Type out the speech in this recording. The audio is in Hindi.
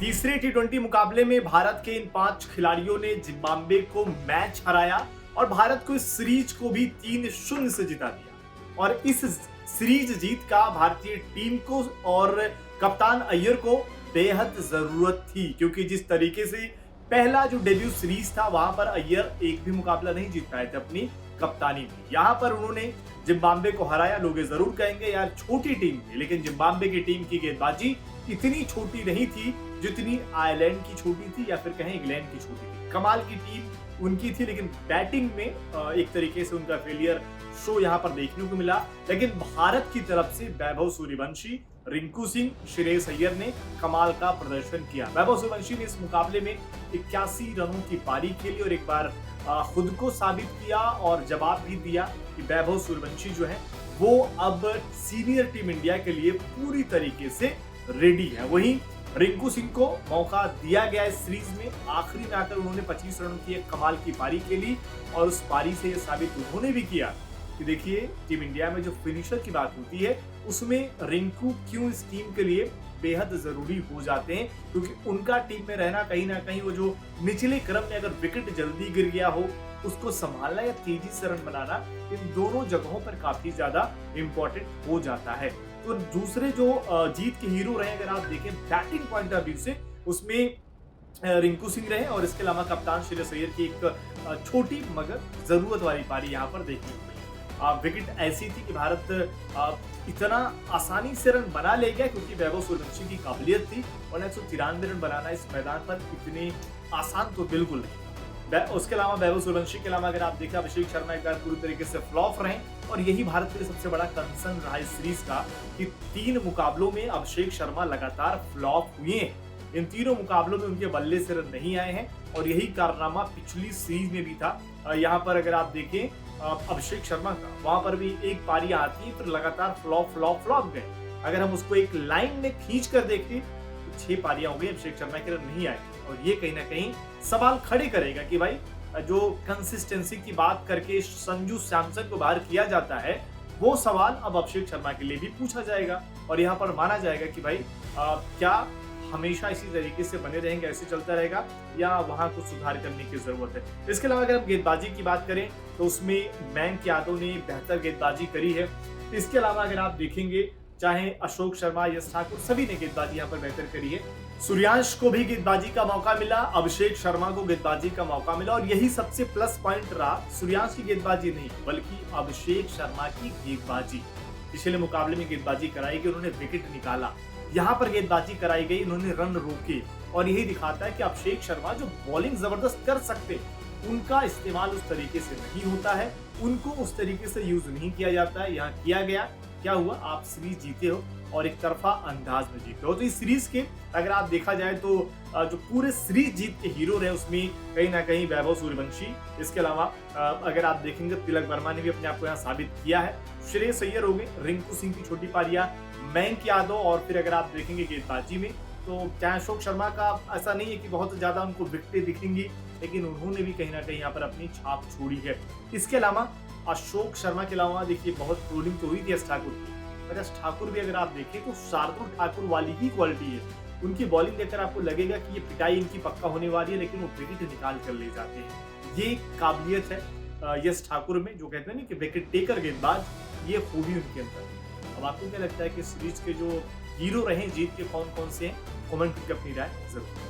तीसरे टी20 मुकाबले में भारत के इन 5 खिलाड़ियों ने जिम्बाब्वे को मैच हराया और भारत को इस सीरीज को भी 3-0 से जिता दिया। और इस सीरीज जीत का भारतीय टीम को और कप्तान अय्यर को बेहद जरूरत थी, क्योंकि जिस तरीके से पहला जो डेब्यू सीरीज था वहां पर अय्यर एक भी मुकाबला नहीं जीत पाए थे अपनी कप्तानी में। यहाँ पर उन्होंने जिम्बाब्वे को हराया। लोग जरूर कहेंगे यार छोटी टीम थी, लेकिन जिम्बाब्वे की टीम की गेंदबाजी इतनी छोटी नहीं थी जितनी आयरलैंड की छोटी थी या फिर कहें इंग्लैंड की छोटी थी। कमाल की टीम उनकी थी, लेकिन बैटिंग में एक तरीके से उनका फेलियर शो यहाँ पर देखने को मिला। लेकिन भारत की तरफ से वैभव सूर्यवंशी, रिंकू सिंह, श्रेयस अय्यर ने कमाल का प्रदर्शन किया। वैभव सूर्यवंशी ने इस मुकाबले में 81 रनों की पारी खेली और एक बार खुद को साबित किया और जवाब भी दिया कि वैभव सूर्यवंशी जो है वो अब सीनियर टीम इंडिया के लिए पूरी तरीके से रेडी है। वहीं रिंकू सिंह को मौका दिया गया इस सीरीज में। आखिरी में आकर उन्होंने 25 रन की एक कमाल की पारी खेली और उस पारी से ये साबित उन्होंने भी किया कि देखिए टीम इंडिया में जो फिनिशर की बात होती है उसमें रिंकू क्यों इस टीम के लिए बेहद जरूरी हो जाते हैं, क्योंकि उनका टीम में रहना कहीं ना कहीं वो जो निचले क्रम में अगर विकेट जल्दी गिर गया हो उसको संभालना या तेजी से रन बनाना, इन दोनों जगहों पर काफी ज्यादा इंपॉर्टेंट हो जाता है। तो दूसरे जो जीत के हीरो रहे अगर आप देखें बैटिंग पॉइंट ऑफ व्यू से, उसमें रिंकू सिंह रहे और इसके अलावा कप्तान श्रेयस अय्यर की एक छोटी मगर जरूरत वाली पारी यहाँ पर देखने को मिली। विकेट ऐसी थी कि भारत इतना आसानी से रन बना ले गया क्योंकि वैभव सूर्यवंशी की काबिलियत थी, और 193 रन बनाना इस मैदान पर इतने आसान तो बिल्कुल नहीं। उसके अलावा वैभव सूर्यवंशी के अलावा अगर आप देखें अभिषेक शर्मा एक बार पूरी तरीके से फ्लॉप रहे, और यही भारत के लिए सबसे बड़ा कंसर्न रहा इस सीरीज का कि 3 मुकाबलों में अभिषेक शर्मा लगातार फ्लॉप हुए हैं। इन तीनों मुकाबलों में उनके बल्ले से रन नहीं आए हैं और यही कारनामा पिछली सीरीज में भी था। यहाँ पर अगर आप देखें अभिषेक शर्मा का, वहां पर भी एक पारी आती है फिर लगातार फ्लॉप गए। अगर हम उसको एक लाइन में खींच कर देखें तो 6 पारियां हो गई अभिषेक शर्मा के रन नहीं आए, और ये कहीं ना कहीं सवाल खड़े करेगा कि भाई जो कंसिस्टेंसी की बात करके संजू सैमसन को बाहर किया जाता है वो सवाल अब अभिषेक शर्मा के लिए भी पूछा जाएगा, और यहाँ पर माना जाएगा कि भाई क्या हमेशा इसी तरीके से बने रहेंगे, ऐसे चलता रहेगा, या वहां कुछ सुधार करने की जरूरत है। इसके अलावा अगर हम गेंदबाजी की बात करें तो उसमें मयंक यादव ने बेहतर गेंदबाजी करी है। इसके अलावा अगर आप देखेंगे चाहे अशोक शर्मा, यश ठाकुर, सभी ने गेंदबाजी यहाँ पर बेहतर करी है। सूर्यांश को भी गेंदबाजी का मौका मिला, अभिषेक शर्मा को गेंदबाजी का मौका मिला, और यही सबसे प्लस पॉइंट रहा सूर्यांश की गेंदबाजी नहीं बल्कि अभिषेक शर्मा की गेंदबाजी। पिछले मुकाबले में गेंदबाजी कराई गई, उन्होंने विकेट निकाला, यहाँ पर गेंदबाजी कराई गई, उन्होंने रन रोके, और यही दिखाता है कि अभिषेक शर्मा जो बॉलिंग जबरदस्त कर सकते उनका इस्तेमाल उस तरीके से नहीं होता है, उनको उस तरीके से यूज नहीं किया जाता है। यहाँ किया गया, क्या हुआ, आप सीरीज जीते हो और एक तरफा अंदाज में जीते हो। तो इस सीरीज के अगर आप देखा जाए तो जो पूरे सीरीज जीत के हीरो रहे उसमें कहीं ना कहीं वैभव सूर्यवंशी, इसके अलावा अगर आप देखेंगे तिलक वर्मा ने भी अपने आप को यहाँ साबित किया है, श्रेयस अय्यर हो गए, रिंकू सिंह की छोटी पारियां, मयंक यादव, और फिर अगर आप देखेंगे गेंदबाजी में तो चाहे अशोक शर्मा का ऐसा नहीं है कि बहुत ज्यादा उनको विकेटें दिखेंगी, लेकिन उन्होंने भी कहीं ना कहीं यहाँ पर अपनी छाप छोड़ी है। इसके अलावा अशोक शर्मा के अलावा देखिए बहुत ट्रोलिंग तो हुई थी यश ठाकुर की, पर यश ठाकुर भी अगर आप देखें तो शार्दुल ठाकुर वाली ही क्वालिटी है। उनकी बॉलिंग देखकर आपको लगेगा कि ये पिटाई इनकी पक्का होने वाली है, लेकिन वो विकेट निकाल कर ले जाते हैं। ये काबिलियत है यश ठाकुर में, जो कहते हैं ना कि विकेट टेकर गेंदबाज, ये खूबी उनके अंदर। अब आपको क्या लगता है कि सीरीज के जो हीरो रहे जीत के कौन कौन से हैं? कमेंट करके अपनी राय जरूर।